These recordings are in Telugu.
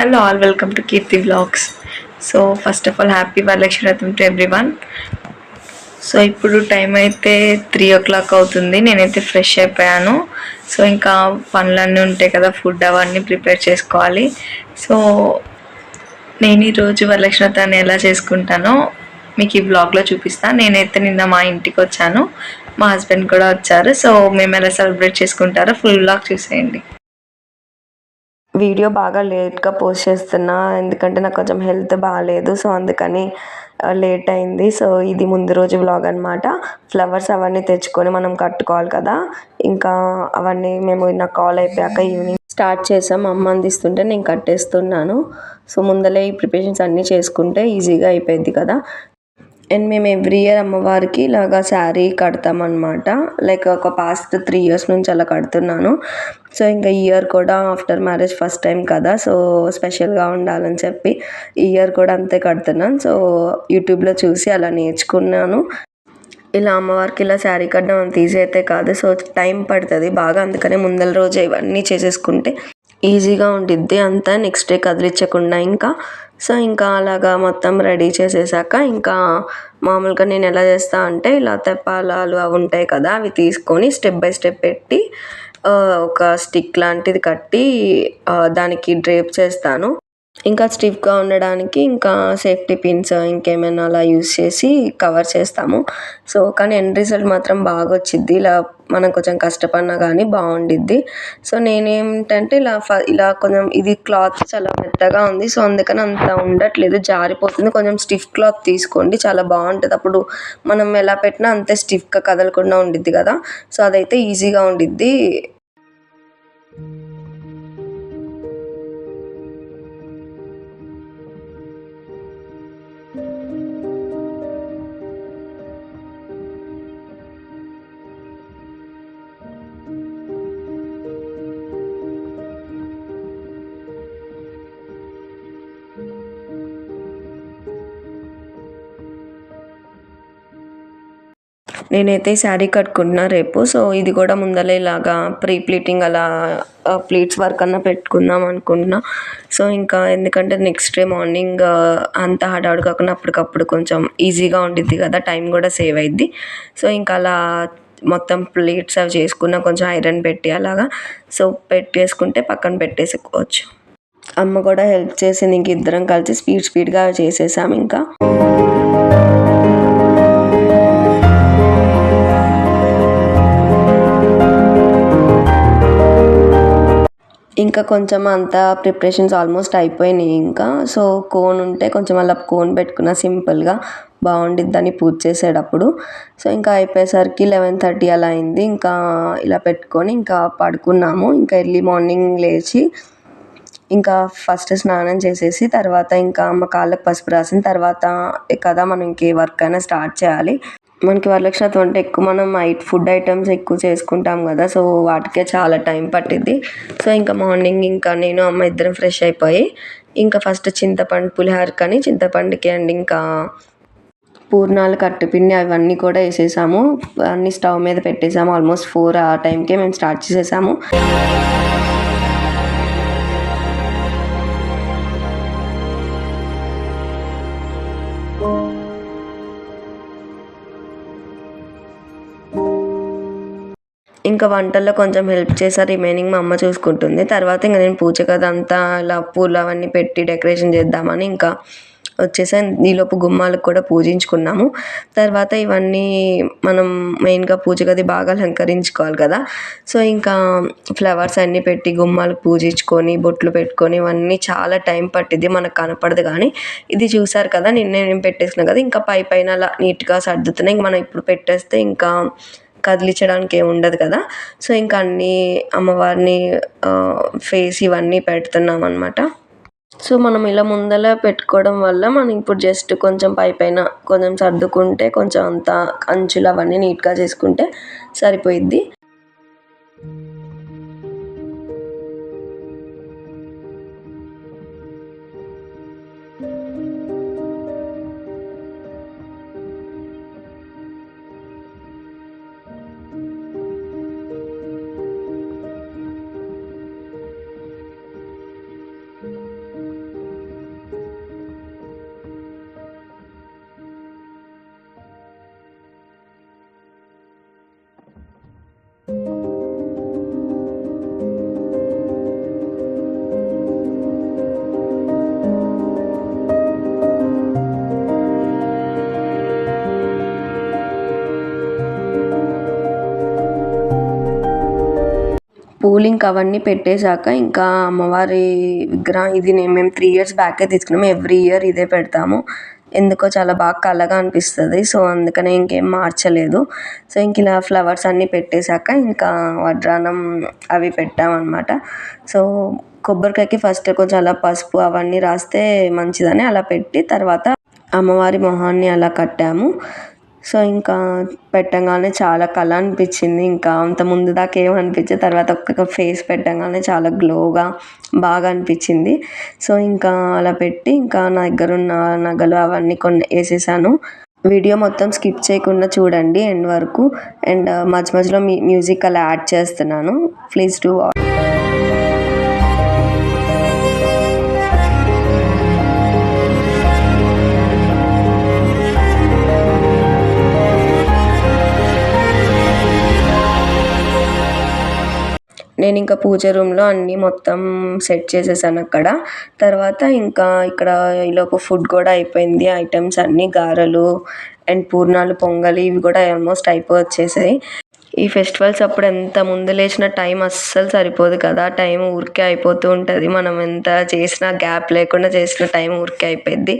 Hello all, welcome to Kirti Vlogs. So first of all, happy Varalakshmi to everyone. So ఇప్పుడు టైం అయితే 3 o'clock అవుతుంది. నేనైతే ఫ్రెష్ అయిపోయాను. సో ఇంకా పనులన్నీ ఉంటాయి కదా, ఫుడ్ అవన్నీ ప్రిపేర్ చేసుకోవాలి. సో నేను ఈరోజు వరలక్ష్మి వ్రతాన్ని ఎలా చేసుకుంటానో మీకు ఈ బ్లాగ్లో చూపిస్తాను. నేనైతే నిన్న మా ఇంటికి వచ్చాను, మా హస్బెండ్ కూడా వచ్చారు. సో మేము ఎలా సెలబ్రేట్ చేసుకుంటారో ఫుల్ బ్లాగ్ చూసేయండి. వీడియో బాగా లేట్గా పోస్ట్ చేస్తున్నా, ఎందుకంటే నాకు కొంచెం హెల్త్ బాగాలేదు. సో అందుకని లేట్ అయింది. సో ఇది ముందు రోజు వ్లాగ్ అనమాట. ఫ్లవర్స్ అవన్నీ తెచ్చుకొని మనం కట్టుకోవాలి కదా, ఇంకా అవన్నీ మేము నాకు కాల్ అయిపోయాక ఈవినింగ్ స్టార్ట్ చేసాం. అమ్మ అందిస్తుంటే నేను కట్టేస్తున్నాను. సో ముందలే ఈ ప్రిపరేషన్స్ అన్నీ చేసుకుంటే ఈజీగా అయిపోయింది కదా. అండ్ మేము ఎవ్రీ ఇయర్ అమ్మవారికి ఇలాగా శారీ కడతామన్నమాట. లైక్ ఒక పాస్ట్ 3 years నుంచి అలా కడుతున్నాను. సో ఇంకా ఈ ఇయర్ కూడా ఆఫ్టర్ మ్యారేజ్ ఫస్ట్ టైం కదా, సో స్పెషల్గా ఉండాలని చెప్పి ఈ ఇయర్ కూడా అంతే కడుతున్నాను. సో యూట్యూబ్లో చూసి అలా నేర్చుకున్నాను. ఇలా అమ్మవారికి ఇలా శారీ కట్టడం అంత ఈజీ అయితే కాదు. సో టైం పడుతుంది బాగా, అందుకనే ముందల రోజు ఇవన్నీ చేసేసుకుంటే ఈజీగా ఉండిద్ది అంతా, నెక్స్ట్ డే కదిలించకుండా. సో ఇంకా అలాగా మొత్తం రెడీ చేసేసాక ఇంకా మామూలుగా నేను ఎలా చేస్తా అంటే, ఇలా తెప్పాలాలు అవి ఉంటాయి కదా, అవి తీసుకొని స్టెప్ బై స్టెప్ పెట్టి ఒక స్టిక్ లాంటిది కట్టి దానికి డ్రేప్ చేస్తాను. ఇంకా స్టిఫ్గా ఉండడానికి ఇంకా సేఫ్టీ పిన్స్ ఇంకేమైనా అలా యూస్ చేసి కవర్ చేస్తాము. సో కానీ ఎండ్ రిజల్ట్ మాత్రం బాగా వచ్చిద్ది. ఇలా మనం కొంచెం కష్టపడినా కానీ బాగుండిద్ది. సో నేనేమిటంటే ఇలా కొంచెం ఇది క్లాత్ చాలా మెత్తగా ఉంది. సో అందుకని అంత ఉండట్లేదు, జారిపోతుంది. కొంచెం స్టిఫ్ క్లాత్ తీసుకోండి, చాలా బాగుంటుంది. అప్పుడు మనం ఎలా పెట్టినా అంతే స్టిఫ్గా కదలకుండా ఉండిద్ది కదా. సో అదైతే ఈజీగా ఉండిద్ది. నేనైతే ఈ శారీ కట్టుకుంటున్నా రేపు. సో ఇది కూడా ముందలే ఇలాగా ప్రీ ప్లీటింగ్ అలా ప్లీట్స్ వర్క్ అన్నా పెట్టుకుందాం అనుకుంటున్నా. సో ఇంకా ఎందుకంటే నెక్స్ట్ డే మార్నింగ్ అంత హడావుడి కాకుండా అప్పటికప్పుడు కొంచెం ఈజీగా ఉండిద్ది కదా, టైం కూడా సేవ్ అయ్యిద్ది. సో ఇంకా అలా మొత్తం ప్లేట్స్ అవి చేసుకున్న, కొంచెం ఐరన్ పెట్టి అలాగా సో పెట్టేసుకుంటే పక్కన పెట్టేసుకోవచ్చు. అమ్మ కూడా హెల్ప్ చేసింది. ఇంక ఇద్దరం కలిసి స్పీడ్గా చేసేసాం. ఇంకా కొంచెం అంతా ప్రిపరేషన్స్ ఆల్మోస్ట్ అయిపోయినాయి. సో కోన్ ఉంటే కొంచెం అలా కోన్ పెట్టుకున్న, సింపుల్గా బాగుండిద్దని పూజ చేసేటప్పుడు. సో ఇంకా అయిపోయేసరికి 11:30 అలా అయింది. ఇంకా ఇలా పెట్టుకొని ఇంకా పడుకున్నాము. ఇంకా ఎర్లీ మార్నింగ్ లేచి ఇంకా ఫస్ట్ స్నానం చేసేసి తర్వాత ఇంకా అమ్మ కాళ్ళకి పసుపు రాసిన తర్వాత కదా మనం ఇంకే వర్క్ అయినా స్టార్ట్ చేయాలి. మనకి వరలక్ష్మి వ్రతం అంటే ఎక్కువ మనం ఫుడ్ ఐటమ్స్ ఎక్కువ చేసుకుంటాం కదా, సో వాటికే చాలా టైం పట్టిద్ది. సో ఇంకా మార్నింగ్ ఇంకా నేను అమ్మ ఇద్దరం ఫ్రెష్ అయిపోయి ఇంకా ఫస్ట్ చింతపండు పులిహోరకని చింతపండుకి అండ్ ఇంకా పూర్ణాలు కట్టుపిండి అవన్నీ కూడా వేసేసాము. అన్నీ స్టవ్ మీద పెట్టేసాము. ఆల్మోస్ట్ 4 ఆ టైంకే మేము స్టార్ట్ చేసేసాము. ఇంకా వంటల్లో కొంచెం హెల్ప్ చేశారు, రిమైనింగ్ మా అమ్మ చూసుకుంటుంది. తర్వాత ఇంకా నేను పూజ గదంతా ఇలా పూలు అవన్నీ పెట్టి డెకరేషన్ చేద్దామని ఇంకా వచ్చేసాను. ఈలోపు గుమ్మాలకు కూడా పూజించుకున్నాము. తర్వాత ఇవన్నీ మనం మెయిన్గా పూజ గది బాగా అలంకరించుకోవాలి కదా. సో ఇంకా ఫ్లవర్స్ అన్నీ పెట్టి గుమ్మాలకు పూజించుకొని బొట్లు పెట్టుకొని ఇవన్నీ చాలా టైం పట్టిద్ది, మనకు కనపడదు. కానీ ఇది చూసారు కదా, నేను పెట్టేసుకున్నాను కదా, ఇంకా పైన అలా నీట్గా సర్దుతున్నాయి. ఇంక మనం ఇప్పుడు పెట్టేస్తే ఇంకా కదిలించడానికి ఏమి ఉండదు కదా. సో ఇంకా అన్నీ అమ్మవారిని ఫేస్ ఇవన్నీ పెడుతున్నాం అనమాట. సో మనం ఇలా ముందల పెట్టుకోవడం వల్ల మనం ఇప్పుడు జస్ట్ కొంచెం పైన కొంచెం సర్దుకుంటే, కొంచెం అంతా అంచులు అవన్నీ నీట్గా చేసుకుంటే సరిపోయిద్ది. పూలు ఇంకా అవన్నీ పెట్టేశాక ఇంకా అమ్మవారి విగ్రహం ఇది మేము 3 years బ్యాకే తీసుకున్నాము. ఎవ్రీ ఇయర్ ఇదే పెడతాము. ఎందుకో చాలా బాగా కళగా అనిపిస్తుంది. సో అందుకనే ఇంకేం మార్చలేదు. సో ఇంక ఇలా ఫ్లవర్స్ అన్నీ పెట్టేశాక ఇంకా వడ్రానం అవి పెట్టామన్నమాట. సో కొబ్బరికాయకి ఫస్ట్ కొంచెం అలా పసుపు అవన్నీ రాస్తే మంచిదని అలా పెట్టి తర్వాత అమ్మవారి మొహాన్ని అలా కట్టాము. సో ఇంకా పెట్టగానే చాలా కళ అనిపించింది. ఇంకా అంత ముందు దాకా ఏమనిపించే తర్వాత ఒక్క ఫేస్ పెట్టగానే చాలా గ్లోగా బాగా అనిపించింది. సో ఇంకా అలా పెట్టి ఇంకా నా దగ్గర ఉన్న నగలు అవన్నీ కొన్ని వేసేసాను. వీడియో మొత్తం స్కిప్ చేయకుండా చూడండి ఎండ్ వరకు. అండ్ మధ్య మధ్యలో మ్యూజిక్ అలా యాడ్ చేస్తున్నాను. Please do watch. నేను ఇంకా పూజ రూమ్లో అన్నీ మొత్తం సెట్ చేసేసాను అక్కడ. తర్వాత ఇంకా ఇక్కడ ఈలోపు ఫుడ్ కూడా అయిపోయింది. ఐటమ్స్ అన్నీ గారెలు అండ్ పూర్ణాలు, పొంగలి ఇవి కూడా ఆల్మోస్ట్ అయిపోవచ్చేసాయి. ఈ ఫెస్టివల్స్ అప్పుడు ఎంత ముందు లేచిన టైం అస్సలు సరిపోదు కదా. టైం ఊరికే అయిపోతూ ఉంటుంది. మనం ఎంత చేసినా గ్యాప్ లేకుండా చేసిన టైం ఊరికే అయిపోద్ది.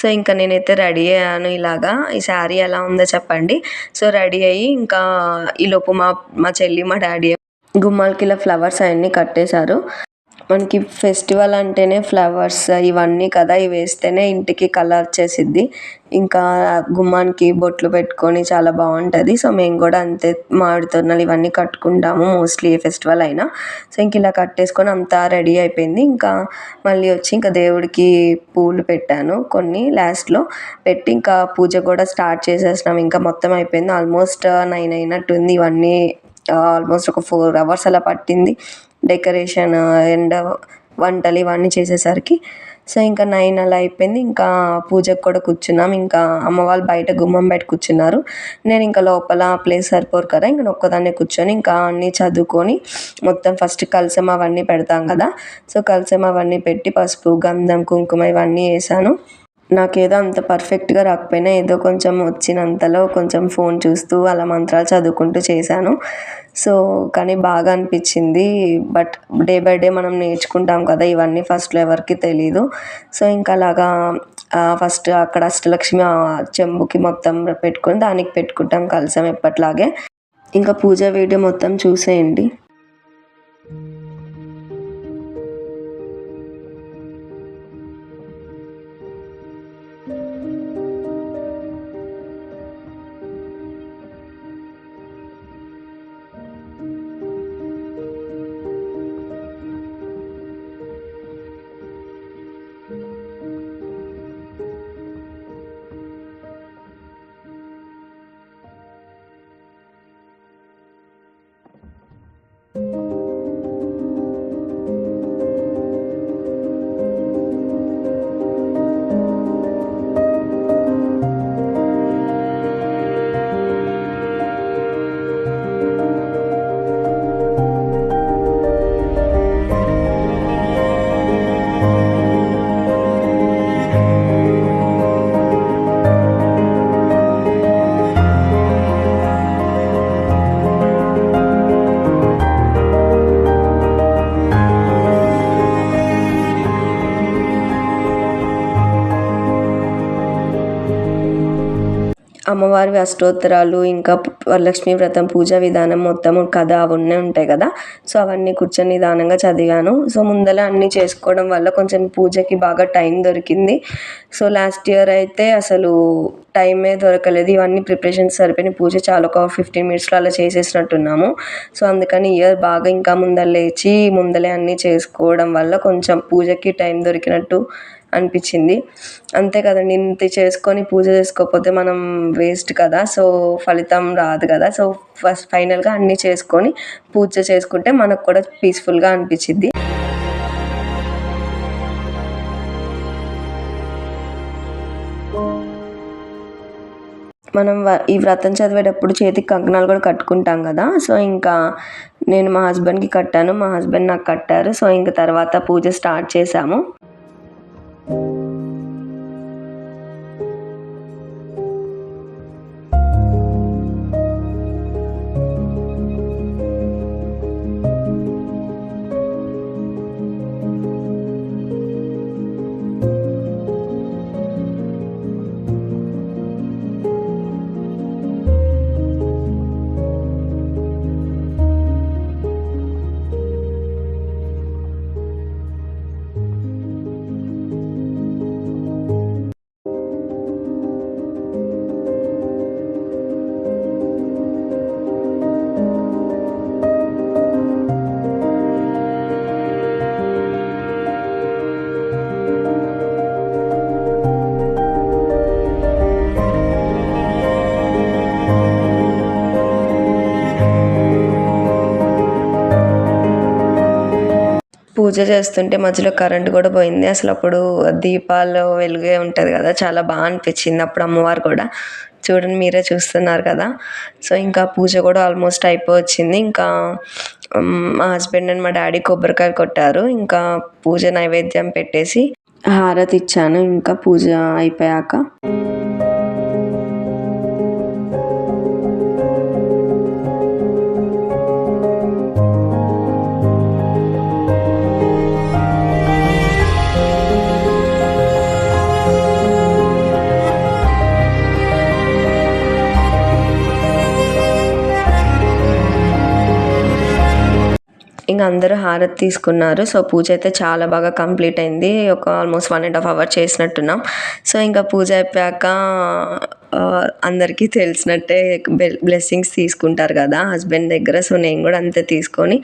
సో ఇంకా నేనైతే రెడీ అయ్యాను ఇలాగా. ఈ శారీ ఎలా ఉందో చెప్పండి. సో రెడీ అయ్యి ఇంకా ఈలోపు మా చెల్లి మా డాడీ గుమ్మాలకి ఇలా ఫ్లవర్స్ అవన్నీ కట్టేశారు. మనకి ఫెస్టివల్ అంటేనే ఫ్లవర్స్ ఇవన్నీ కదా, ఇవి వేస్తేనే ఇంటికి కలర్ వచ్చేసిద్ది. ఇంకా గుమ్మానికి బొట్లు పెట్టుకొని చాలా బాగుంటుంది. సో మేము కూడా అంతే మామిడి తోరణాలు ఇవన్నీ కట్టుకుంటాము మోస్ట్లీ ఏ ఫెస్టివల్ అయినా. సో ఇంక ఇలా కట్టేసుకొని అంతా రెడీ అయిపోయింది. ఇంకా మళ్ళీ వచ్చి ఇంకా దేవుడికి పూలు పెట్టాను కొన్ని లాస్ట్లో పెట్టి ఇంకా పూజ కూడా స్టార్ట్ చేసేసినాం. ఇంకా మొత్తం అయిపోయింది. ఆల్మోస్ట్ 9 అయినట్టుంది. ఇవన్నీ ఆల్మోస్ట్ ఒక 4 hours అలా పట్టింది డెకరేషన్ అండ్ వంటలు ఇవన్నీ చేసేసరికి. సో ఇంకా 9 అలా అయిపోయింది. ఇంకా పూజకు కూడా కూర్చున్నాం. ఇంకా అమ్మ వాళ్ళు బయట గుమ్మం బయట కూర్చున్నారు. నేను ఇంకా లోపల ప్లేస్ సరిపోరు కదా, ఇంకా ఒక్కదాన్నే కూర్చొని ఇంకా అన్నీ చదువుకొని మొత్తం ఫస్ట్ కలశం అవన్నీ పెడతాం కదా. సో కలశం అవన్నీ పెట్టి పసుపు, గంధం, కుంకుమ ఇవన్నీ వేసాను. నాకేదో అంత పర్ఫెక్ట్గా రాకపోయినా ఏదో కొంచెం వచ్చినంతలో కొంచెం ఫోన్ చూస్తూ అలా మంత్రాలు చదువుకుంటూ చేశాను. సో కానీ బాగా అనిపించింది. బట్ డే బై డే మనం నేర్చుకుంటాం కదా, ఇవన్నీ ఫస్ట్లో ఎవరికి తెలీదు. సో ఇంకా అలాగా ఫస్ట్ అక్కడ అష్టలక్ష్మి చెంబుకి మొత్తం పెట్టుకొని దానికి పెట్టుకుంటాం కలశం ఎప్పట్లాగే. ఇంకా పూజ వీడియో మొత్తం చూసేయండి. అమ్మవారి అష్టోత్తరాలు ఇంకా వరలక్ష్మి వ్రతం పూజా విధానం మొత్తం కథ అవన్నీ ఉంటాయి కదా. సో అవన్నీ కూర్చొని నిదానంగా చదివాను. సో ముందర అన్నీ చేసుకోవడం వల్ల కొంచెం పూజకి బాగా టైం దొరికింది. సో లాస్ట్ ఇయర్ అయితే అసలు టైమే దొరకలేదు. ఇవన్నీ ప్రిపరేషన్స్ సరిపోయినాయి. పూజ చాలా ఒక 15 minutesలో అలా చేసేసినట్టున్నాము. సో అందుకని ఇయర్ బాగా ఇంకా ముందర లేచి ముందలే అన్నీ చేసుకోవడం వల్ల కొంచెం పూజకి టైం దొరికినట్టు అనిపించింది. అంతే కదండి, ఇంత చేసుకొని పూజ చేసుకోకపోతే మనం వేస్ట్ కదా. సో ఫలితం రాదు కదా. సో ఫస్ట్ ఫైనల్గా అన్నీ చేసుకొని పూజ చేసుకుంటే మనకు కూడా పీస్ఫుల్గా అనిపించింది. మనం ఈ వ్రతం చదివేటప్పుడు చేతికి కంకణాలు కూడా కట్టుకుంటాం కదా. సో ఇంకా నేను మా హస్బెండ్కి కట్టాను, మా హస్బెండ్ నాకు కట్టారు. సో ఇంకా తర్వాత పూజ స్టార్ట్ చేసాము. పూజ చేస్తుంటే మధ్యలో కరెంట్ కూడా పోయింది. అసలు అప్పుడు దీపాలు వెలుగే ఉంటుంది కదా, చాలా బాగా అనిపించింది అప్పుడు అమ్మవారు కూడా. చూడండి, మీరే చూస్తున్నారు కదా. సో ఇంకా పూజ కూడా ఆల్మోస్ట్ అయిపోవచ్చింది. ఇంకా మా హస్బెండ్ అండ్ మా డాడీ కొబ్బరికాయ కొట్టారు. ఇంకా పూజ నైవేద్యం పెట్టేసి హారతి ఇచ్చాను ఇంకా పూజ అయిపోయాక. ఇంకా అందరూ హారతి తీసుకున్నారు. సో పూజ అయితే చాలా బాగా కంప్లీట్ అయింది. ఒక ఆల్మోస్ట్ 1.5 hours చేసినట్టున్నాం. సో ఇంకా పూజ అయిపోయాక అందరికీ తెలిసినట్టే బ్లెస్సింగ్స్ తీసుకుంటారు కదా హస్బెండ్ దగ్గర. సో నేను కూడా అంతే తీసుకొని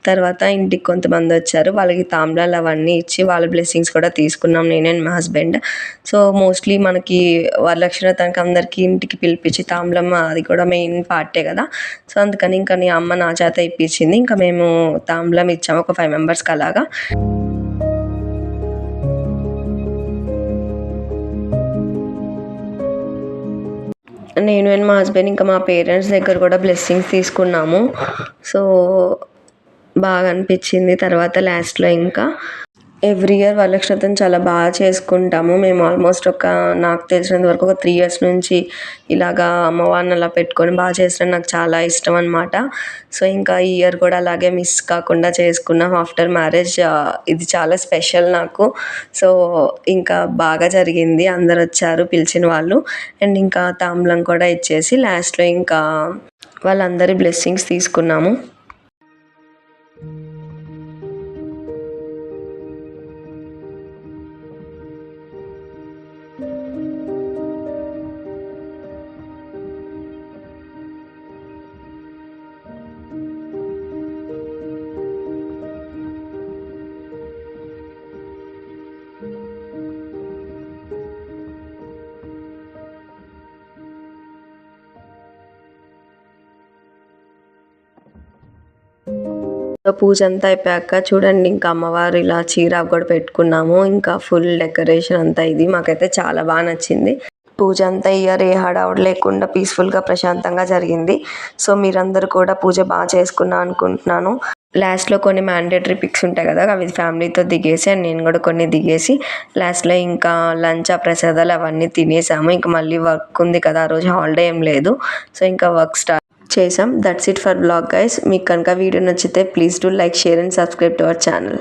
తర్వాత ఇంటికి కొంతమంది వచ్చారు, వాళ్ళకి తాంబూలాలు అవన్నీ ఇచ్చి వాళ్ళ బ్లెస్సింగ్స్ కూడా తీసుకున్నాం నేను అండ్ మా హస్బెండ్. సో మోస్ట్లీ మనకి వరలక్ష్మి వ్రతానికి అందరికీ ఇంటికి పిలిపించి తాంబూలం అది కూడా మెయిన్ పార్టే కదా. సో అందుకని ఇంకా నీ అమ్మ నా చేత ఇప్పించింది. ఇంకా మేము తాంబూలం ఇచ్చాము ఒక 5 members అలాగా. నేను అండ్ మా హస్బెండ్ ఇంకా మా పేరెంట్స్ దగ్గర కూడా బ్లెస్సింగ్స్ తీసుకున్నాము. సో బాగా అనిపించింది. తర్వాత లాస్ట్లో ఇంకా ఎవ్రీ ఇయర్ వరలక్ష్మి వ్రతం చాలా బాగా చేసుకుంటాము మేము. ఆల్మోస్ట్ నాకు తెలిసినంత వరకు ఒక 3 years నుంచి ఇలాగా అమ్మవారిని అలా పెట్టుకొని బాగా చేసడం నాకు చాలా ఇష్టం అనమాట. సో ఇంకా ఈ ఇయర్ కూడా అలాగే మిస్ కాకుండా చేసుకున్నాం ఆఫ్టర్ మ్యారేజ్. ఇది చాలా స్పెషల్ నాకు. సో ఇంకా బాగా జరిగింది, అందరు వచ్చారు పిలిచిన వాళ్ళు. అండ్ ఇంకా తాంబూలం కూడా ఇచ్చేసి లాస్ట్లో ఇంకా వాళ్ళందరి బ్లెస్సింగ్స్ తీసుకున్నాము. పూజ అంతా అయిపోయాక చూడండి ఇంకా అమ్మవారు ఇలా చీర కూడా పెట్టుకున్నాము. ఇంకా ఫుల్ డెకరేషన్ అంతా ఇది మాకైతే చాలా బాగా నచ్చింది. పూజ అంతా ఇయర్ ఏ హడావుడి లేకుండా పీస్ఫుల్గా ప్రశాంతంగా జరిగింది. సో మీరందరూ కూడా పూజ బాగా చేసుకున్నా అనుకుంటున్నాను. లాస్ట్లో కొన్ని మ్యాండేటరీ పిక్స్ ఉంటాయి కదా, అవి ఫ్యామిలీతో దిగేసి అండ్ నేను కూడా కొన్ని దిగేసి లాస్ట్లో ఇంకా లంచ్ ఆ ప్రసాదాలు అవన్నీ తినేసాము. ఇంకా మళ్ళీ వర్క్ ఉంది కదా, ఆ రోజు హాలిడే ఏం లేదు. సో ఇంకా వర్క్ స్టార్ట్ చేసాం. That's it for blog guys. మీకు కనుక వీడియో నచ్చితే please do like, share and subscribe to our channel.